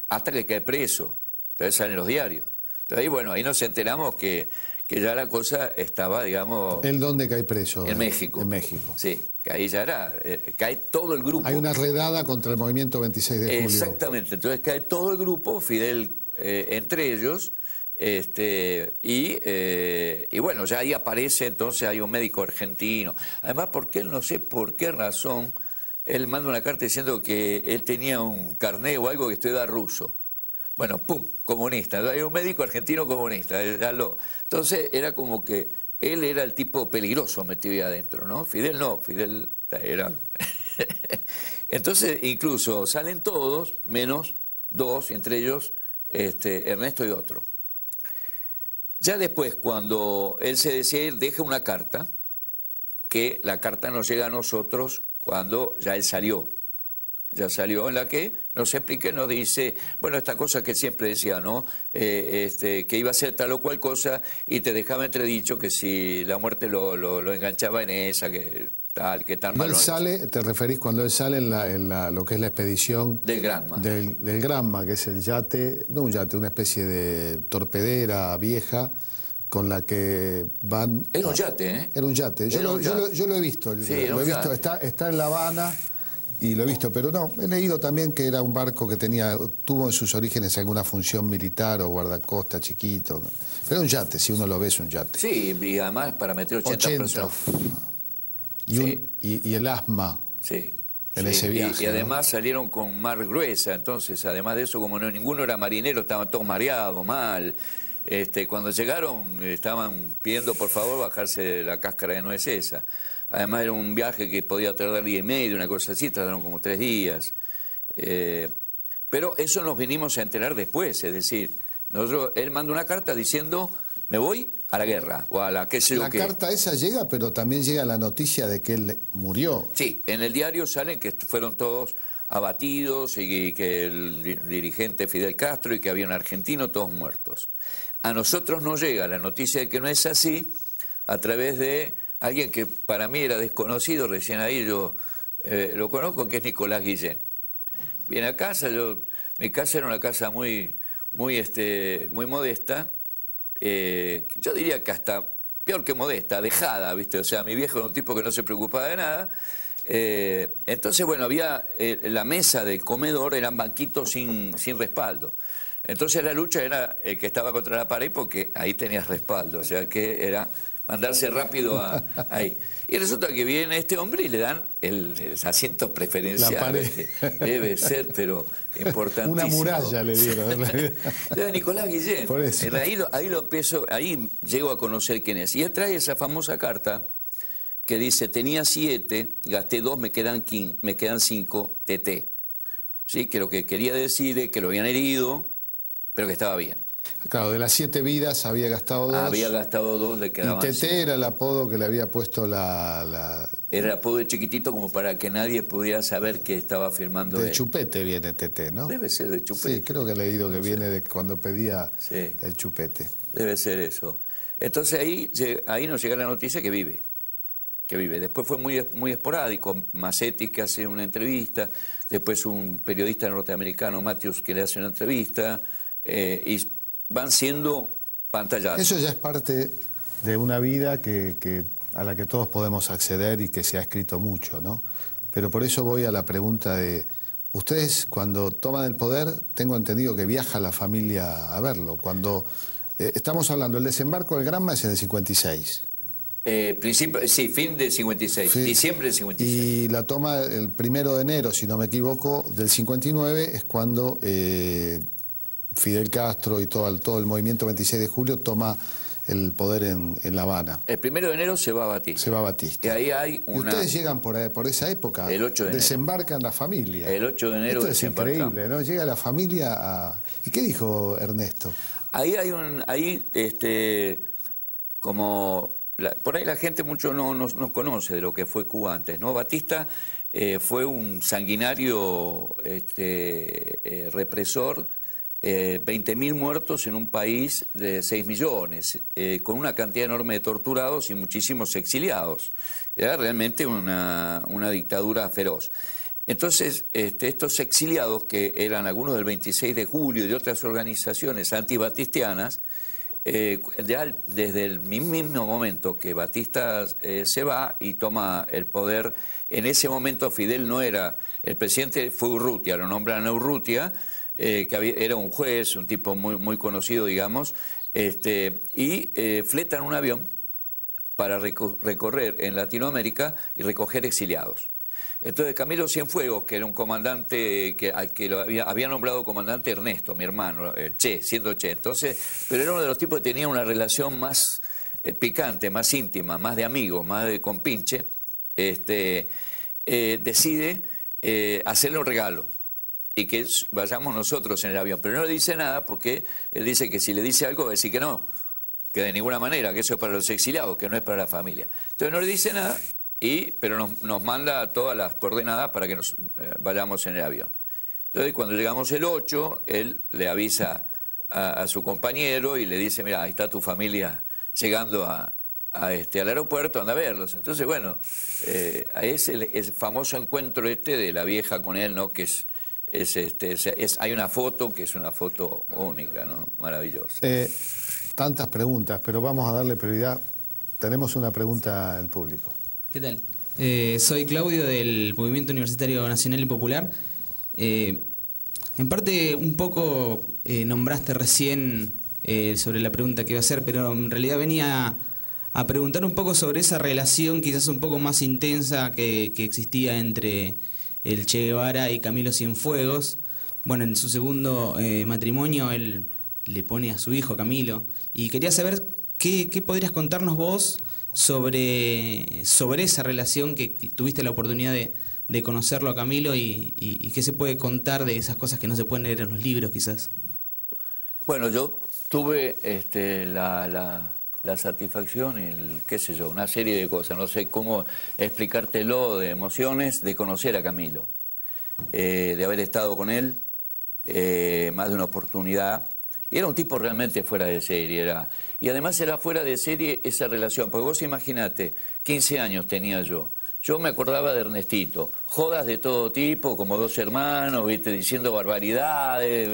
[SPEAKER 3] Hasta que cae preso. Entonces salen los diarios. Entonces ahí, bueno, ahí nos enteramos que ya la cosa estaba, digamos...
[SPEAKER 2] ¿El dónde cae preso?
[SPEAKER 3] En México.
[SPEAKER 2] En México.
[SPEAKER 3] Sí, que ahí ya era, cae todo el grupo.
[SPEAKER 2] Hay una redada contra el movimiento 26 de julio.
[SPEAKER 3] Exactamente, entonces cae todo el grupo, Fidel entre ellos, y bueno, ya ahí aparece, entonces hay un médico argentino. Además, porque él, no sé por qué razón, él manda una carta diciendo que él tenía un carné o algo que estudiaba ruso. Bueno, pum, comunista. Hay un médico argentino comunista. Entonces era como que él era el tipo peligroso metido ahí adentro, ¿no? Fidel no, Fidel era... Entonces incluso salen todos, menos dos, entre ellos Ernesto y otro. Ya después, cuando él se decide ir, deja una carta, que la carta nos llega a nosotros cuando ya él salió. Ya salió, en la que nos explica, nos dice, bueno, esta cosa que siempre decía, ¿no? Que iba a ser tal o cual cosa, y te dejaba entredicho que si la muerte lo enganchaba en esa, que tal malo.
[SPEAKER 2] Él sale, te referís cuando él sale en lo que es la expedición...
[SPEAKER 3] Del Granma.
[SPEAKER 2] Del Granma, que es el yate, no un yate, una especie de torpedera vieja, con la que van...
[SPEAKER 3] Era un yate, ¿eh?
[SPEAKER 2] Era un yate. Yo lo he visto.
[SPEAKER 3] Sí,
[SPEAKER 2] lo he visto. Está en La Habana y lo he visto, pero no, he leído también que era un barco que tuvo en sus orígenes alguna función militar o guardacosta chiquito. Pero era un yate, si uno lo ve es un yate.
[SPEAKER 3] Sí, y además para meter 80 personas.
[SPEAKER 2] Y el asma.
[SPEAKER 3] Sí.
[SPEAKER 2] En ese viaje.
[SPEAKER 3] Y además salieron con mar gruesa, entonces, además de eso, como ninguno era marinero, estaban todos mareados, mal. Cuando llegaron, estaban pidiendo por favor bajarse la cáscara de nuez esa. Además era un viaje que podía tardar 10 días y medio, una cosa así, tardaron como 3 días. Pero eso nos vinimos a enterar después, es decir, él manda una carta diciendo, me voy a la guerra, o a la qué sé yo qué.
[SPEAKER 2] La carta esa llega, pero también llega la noticia de que él murió.
[SPEAKER 3] Sí, en el diario salen que fueron todos abatidos y que el dirigente Fidel Castro y que había un argentino, todos muertos. A nosotros nos llega la noticia de que no es así a través de alguien que para mí era desconocido, recién ahí yo lo conozco, que es Nicolás Guillén. Viene a casa, mi casa era una casa muy modesta, yo diría que hasta peor que modesta, dejada, ¿viste? O sea, mi viejo era un tipo que no se preocupaba de nada. Entonces, bueno, había la mesa del comedor, eran banquitos sin respaldo. Entonces la lucha era el que estaba contra la pared porque ahí tenías respaldo, o sea que era mandarse rápido ahí. Y resulta que viene este hombre y le dan el asiento preferencial.
[SPEAKER 2] La pared.
[SPEAKER 3] Debe ser, pero importantísimo.
[SPEAKER 2] Una muralla le dieron.
[SPEAKER 3] De Nicolás Guillén.
[SPEAKER 2] Por eso.
[SPEAKER 3] Ahí llego a conocer quién es. Y él trae esa famosa carta que dice, tenía 7, gasté 2, me quedan 5, TT. ¿Sí? Que lo que quería decir es que lo habían herido, pero que estaba bien.
[SPEAKER 2] Claro, de las 7 vidas había gastado 2.
[SPEAKER 3] Había gastado 2, le quedaban 5.
[SPEAKER 2] Y TT era el apodo que le había puesto
[SPEAKER 3] Era el apodo de chiquitito como para que nadie pudiera saber que estaba firmando
[SPEAKER 2] de
[SPEAKER 3] él.
[SPEAKER 2] Chupete viene TT, ¿no?
[SPEAKER 3] Debe ser de Chupete.
[SPEAKER 2] Sí, creo que he leído que viene de cuando pedía
[SPEAKER 3] sí.
[SPEAKER 2] el Chupete.
[SPEAKER 3] Debe ser eso. Entonces ahí nos llega la noticia que vive. Después fue muy esporádico. Massetti que hace una entrevista, después un periodista norteamericano, Matthews, que le hace una entrevista, y van siendo pantallados.
[SPEAKER 2] Eso ya es parte de una vida a la que todos podemos acceder y que se ha escrito mucho, ¿no? Pero por eso voy a la pregunta de, ustedes cuando toman el poder, tengo entendido que viaja la familia a verlo. Cuando estamos hablando, el desembarco del Granma es en el 56.
[SPEAKER 3] Sí, fin del 56, diciembre del 56.
[SPEAKER 2] Y la toma el 1 de enero, si no me equivoco, del 59 es cuando Fidel Castro y todo el movimiento 26 de julio toma el poder en La Habana.
[SPEAKER 3] El 1 de enero se va Batista.
[SPEAKER 2] Se va Batista.
[SPEAKER 3] Y ahí hay una...
[SPEAKER 2] Y ustedes llegan por esa época.
[SPEAKER 3] El 8 de enero.
[SPEAKER 2] Desembarcan la familia.
[SPEAKER 3] El 8 de enero
[SPEAKER 2] Esto es increíble, ¿no? Llega la familia a... ¿Y qué dijo Ernesto?
[SPEAKER 3] Ahí hay como... por ahí la gente mucho no conoce de lo que fue Cuba antes, ¿no? Batista fue un sanguinario represor, 20.000 muertos en un país de 6 millones, con una cantidad enorme de torturados y muchísimos exiliados. Era realmente una dictadura feroz. Entonces, estos exiliados, que eran algunos del 26 de julio y de otras organizaciones antibatistianas, ya desde el mismo momento que Batista se va y toma el poder, en ese momento Fidel no era, el presidente fue Urrutia, lo nombran a Urrutia, que era un juez, un tipo muy conocido, digamos, y fletan un avión para recorrer en Latinoamérica y recoger exiliados. Entonces Camilo Cienfuegos, que era un comandante, al que había nombrado comandante Ernesto, mi hermano, siendo Che, entonces, pero era uno de los tipos que tenía una relación más picante, más íntima, más de amigo, más de compinche, decide hacerle un regalo y que vayamos nosotros en el avión. Pero no le dice nada porque él dice que si le dice algo va a decir que no, que de ninguna manera, que eso es para los exiliados, que no es para la familia. Entonces no le dice nada, pero nos manda todas las coordenadas para que nos vayamos en el avión. Entonces cuando llegamos el 8, él le avisa a su compañero y le dice, mira, ahí está tu familia llegando al aeropuerto, anda a verlos. Entonces, bueno, es el famoso encuentro de la vieja con él, ¿no? Que hay una foto que es una foto única, ¿no? Maravillosa.
[SPEAKER 2] Tantas preguntas, pero vamos a darle prioridad. Tenemos una pregunta al público.
[SPEAKER 4] ¿Qué tal? Soy Claudio del Movimiento Universitario Nacional y Popular. En parte un poco nombraste recién sobre la pregunta que iba a hacer, pero en realidad venía a preguntar un poco sobre esa relación quizás un poco más intensa que existía entre el Che Guevara y Camilo Cienfuegos. Bueno, en su segundo matrimonio él le pone a su hijo Camilo, y quería saber qué podrías contarnos vos sobre esa relación que tuviste la oportunidad de conocerlo a Camilo y qué se puede contar de esas cosas que no se pueden leer en los libros quizás.
[SPEAKER 3] Bueno, yo tuve la satisfacción y qué sé yo, una serie de cosas, no sé cómo explicártelo, de emociones, de conocer a Camilo, de haber estado con él, más de una oportunidad. Y era un tipo realmente fuera de serie, y además era fuera de serie esa relación, porque vos imaginate, 15 años tenía yo me acordaba de Ernestito, jodas de todo tipo, como dos hermanos, ¿viste? Diciendo barbaridades,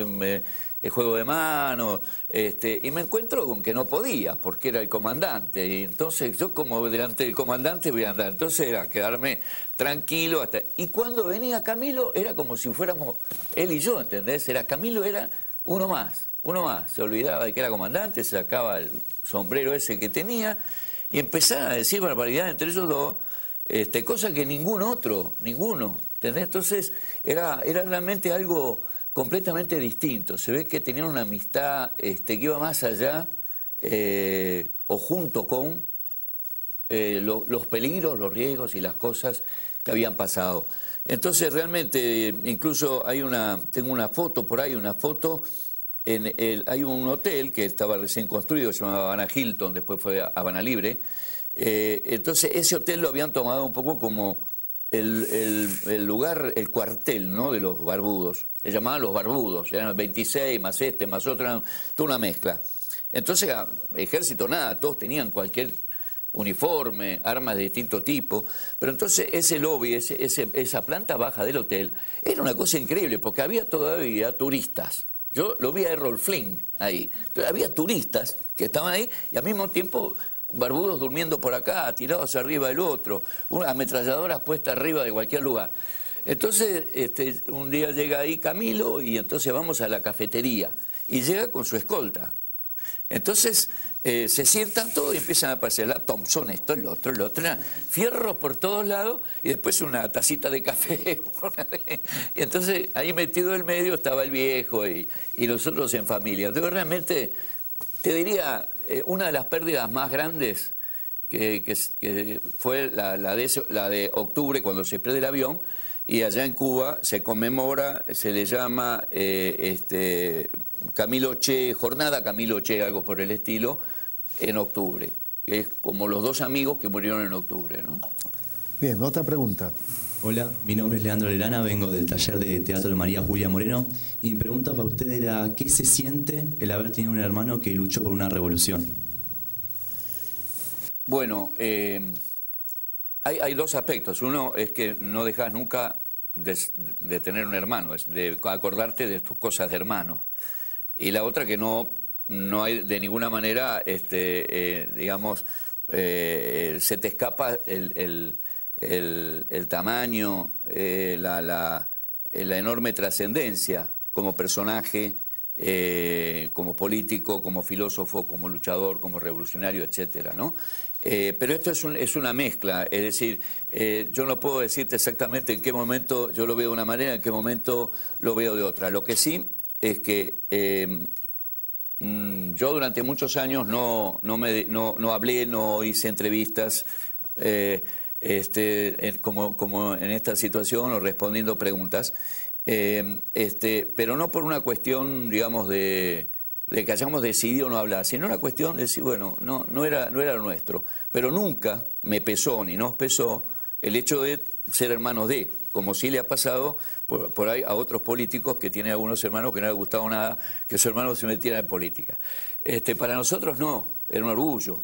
[SPEAKER 3] el juego de manos, y me encuentro con que no podía, porque era el comandante, y entonces yo como delante del comandante voy a andar, entonces era quedarme tranquilo, y cuando venía Camilo era como si fuéramos él y yo, ¿entendés? Camilo era uno más, se olvidaba de que era comandante, se sacaba el sombrero ese que tenía, y empezaban a decir barbaridad entre ellos dos, cosa que ninguno, ¿entendés? Entonces era realmente algo completamente distinto. Se ve que tenían una amistad que iba más allá o junto con los peligros, los riesgos y las cosas que habían pasado. Entonces realmente, incluso tengo una foto por ahí, hay un hotel que estaba recién construido, se llamaba Habana Hilton, después fue Habana Libre. Entonces ese hotel lo habían tomado un poco como el lugar, el cuartel, ¿no?, de los barbudos. Se llamaban los barbudos, eran 26 más más otro, eran toda una mezcla. Entonces ejército nada, todos tenían cualquier uniforme, armas de distinto tipo, pero entonces ese lobby, esa planta baja del hotel, era una cosa increíble porque había todavía turistas Yo lo vi a Errol Flynn ahí. Entonces, había turistas que estaban ahí y al mismo tiempo barbudos durmiendo por acá, tirados arriba del otro, ametralladoras puestas arriba de cualquier lugar. Entonces, un día llega ahí Camilo y entonces vamos a la cafetería y llega con su escolta. Entonces se sientan todos y empiezan a aparecer la Thompson, esto, el otro, fierros por todos lados y después una tacita de café. Y entonces ahí metido en medio estaba el viejo y nosotros en familia. Entonces realmente, te diría, una de las pérdidas más grandes que fue la de octubre cuando se pierde el avión, y allá en Cuba se conmemora, se le llama Camilo Che, Jornada Camilo Che, algo por el estilo, en octubre. Que es como los dos amigos que murieron en octubre, ¿no?
[SPEAKER 2] Bien, otra pregunta.
[SPEAKER 5] Hola, mi nombre es Leandro Lerana, vengo del taller de teatro de María Julia Moreno y mi pregunta para usted era ¿qué se siente el haber tenido un hermano que luchó por una revolución?
[SPEAKER 3] Bueno, hay dos aspectos. Uno es que no dejas nunca de tener un hermano, es de acordarte de tus cosas de hermano. Y la otra que no hay de ninguna manera, digamos, se te escapa el tamaño, la enorme trascendencia como personaje, como político, como filósofo, como luchador, como revolucionario, etcétera, ¿no? Pero esto es una mezcla, es decir, yo no puedo decirte exactamente en qué momento yo lo veo de una manera, en qué momento lo veo de otra. Lo que sí es que yo durante muchos años no hablé, no hice entrevistas como en esta situación o respondiendo preguntas, pero no por una cuestión, digamos, de que hayamos decidido no hablar, sino una cuestión de decir, bueno, no era lo nuestro. Pero nunca me pesó ni nos pesó el hecho de ser hermanos de, como sí le ha pasado por ahí a otros políticos que tienen algunos hermanos que no les ha gustado nada que sus hermanos se metieran en política. Para nosotros no, era un orgullo.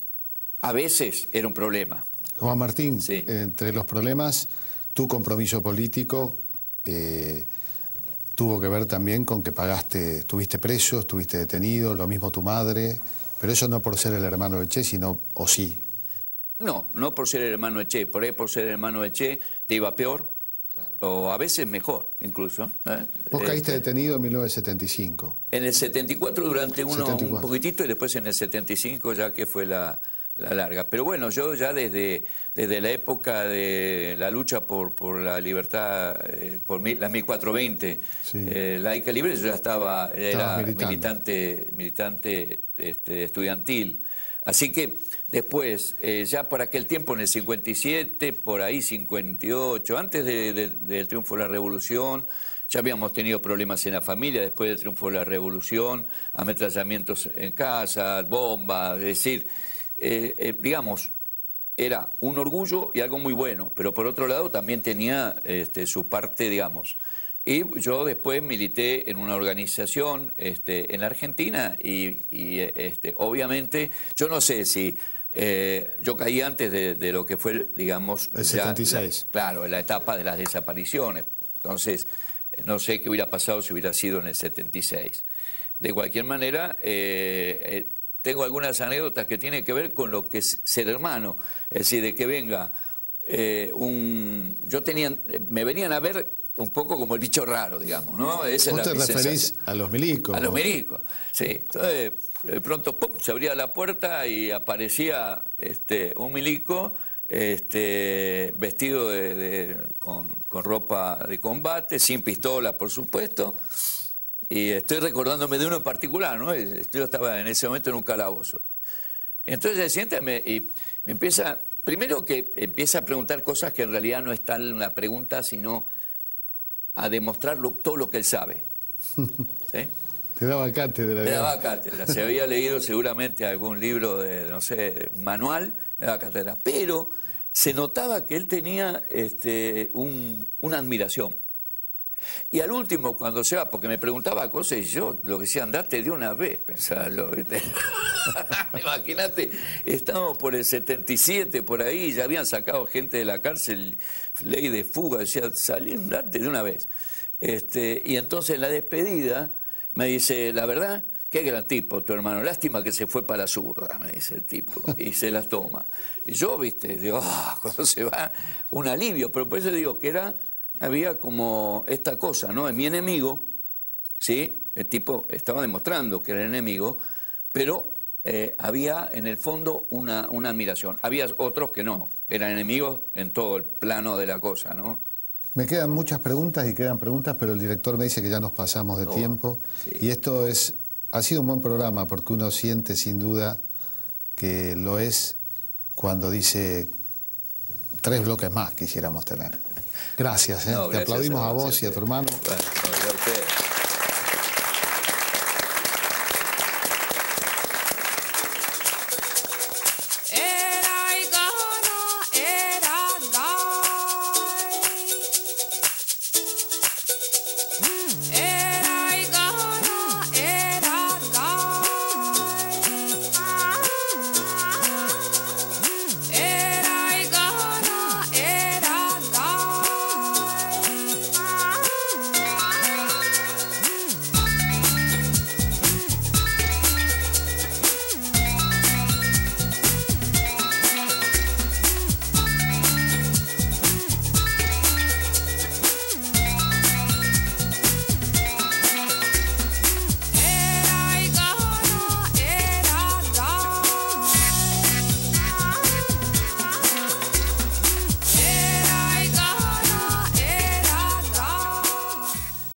[SPEAKER 3] A veces era un problema.
[SPEAKER 2] Juan Martín,
[SPEAKER 3] Sí.
[SPEAKER 2] Entre los problemas, tu compromiso político tuvo que ver también con que estuviste preso, estuviste detenido, lo mismo tu madre, pero eso no por ser el hermano de Che, sino, o sí.
[SPEAKER 3] No por ser el hermano de Che, por ahí por ser el hermano de Che te iba peor, claro, o a veces mejor incluso.
[SPEAKER 2] Vos caíste detenido en 1975.
[SPEAKER 3] En el 74 durante un
[SPEAKER 2] 74.
[SPEAKER 3] poquitito y después en el 75 ya que fue la larga. Pero bueno, yo ya desde la época de la lucha por la libertad, por la 1420,
[SPEAKER 2] sí,
[SPEAKER 3] laica libre, yo ya era
[SPEAKER 2] militante
[SPEAKER 3] estudiantil. Así que después, ya por aquel tiempo, en el 57, por ahí 58, antes del triunfo de la Revolución, ya habíamos tenido problemas en la familia después del triunfo de la Revolución, ametrallamientos en casa, bombas, es decir, digamos, era un orgullo y algo muy bueno, pero por otro lado también tenía su parte, digamos. Y yo después milité en una organización en la Argentina y obviamente, yo no sé si yo caí antes de lo que fue, digamos...
[SPEAKER 2] El 76.
[SPEAKER 3] Claro, en la etapa de las desapariciones. Entonces, no sé qué hubiera pasado si hubiera sido en el 76. De cualquier manera... tengo algunas anécdotas que tienen que ver con lo que es ser hermano, es decir, de que venga me venían a ver un poco como el bicho raro, digamos, ¿no? Esa
[SPEAKER 2] ¿Vos
[SPEAKER 3] es
[SPEAKER 2] te referís a los milicos?
[SPEAKER 3] A los milicos, sí. Entonces, de pronto, ¡pum!, se abría la puerta y aparecía un milico vestido con ropa de combate, sin pistola, por supuesto. Y estoy recordándome de uno en particular, ¿no? Yo estaba en ese momento en un calabozo. Entonces se sienta y me empieza, primero que empieza a preguntar cosas que en realidad no están en la pregunta, sino a demostrar todo lo que él sabe. ¿Sí?
[SPEAKER 2] Te daba cátedra.
[SPEAKER 3] Me daba cátedra. Se había leído seguramente algún libro de, no sé, un manual, me daba cátedra. Pero se notaba que él tenía una admiración. Y al último, cuando se va, porque me preguntaba cosas y yo lo que decía, andate de una vez, pensarlo, ¿viste? Imagínate, estábamos por el 77, por ahí, ya habían sacado gente de la cárcel, ley de fuga, decía, salí, andate de una vez. Y entonces en la despedida, Me dice, la verdad, qué gran tipo tu hermano, lástima que se fue para la zurda, me dice el tipo, y se las toma. Y yo, viste, digo, cuando se va, un alivio, pero por eso digo que había como esta cosa, ¿no? Es mi enemigo, ¿sí? El tipo estaba demostrando que era el enemigo, pero había en el fondo una admiración. Había otros que no, eran enemigos en todo el plano de la cosa, ¿no?
[SPEAKER 2] Me quedan muchas preguntas y quedan preguntas, pero el director me dice que ya nos pasamos de tiempo.
[SPEAKER 3] Sí.
[SPEAKER 2] Y esto ha sido un buen programa porque uno siente sin duda que lo es cuando dice 3 bloques más quisiéramos tener. Gracias, ¿eh?
[SPEAKER 3] No,
[SPEAKER 2] Te aplaudimos a vos y a tu hermano.
[SPEAKER 3] Bueno, a usted.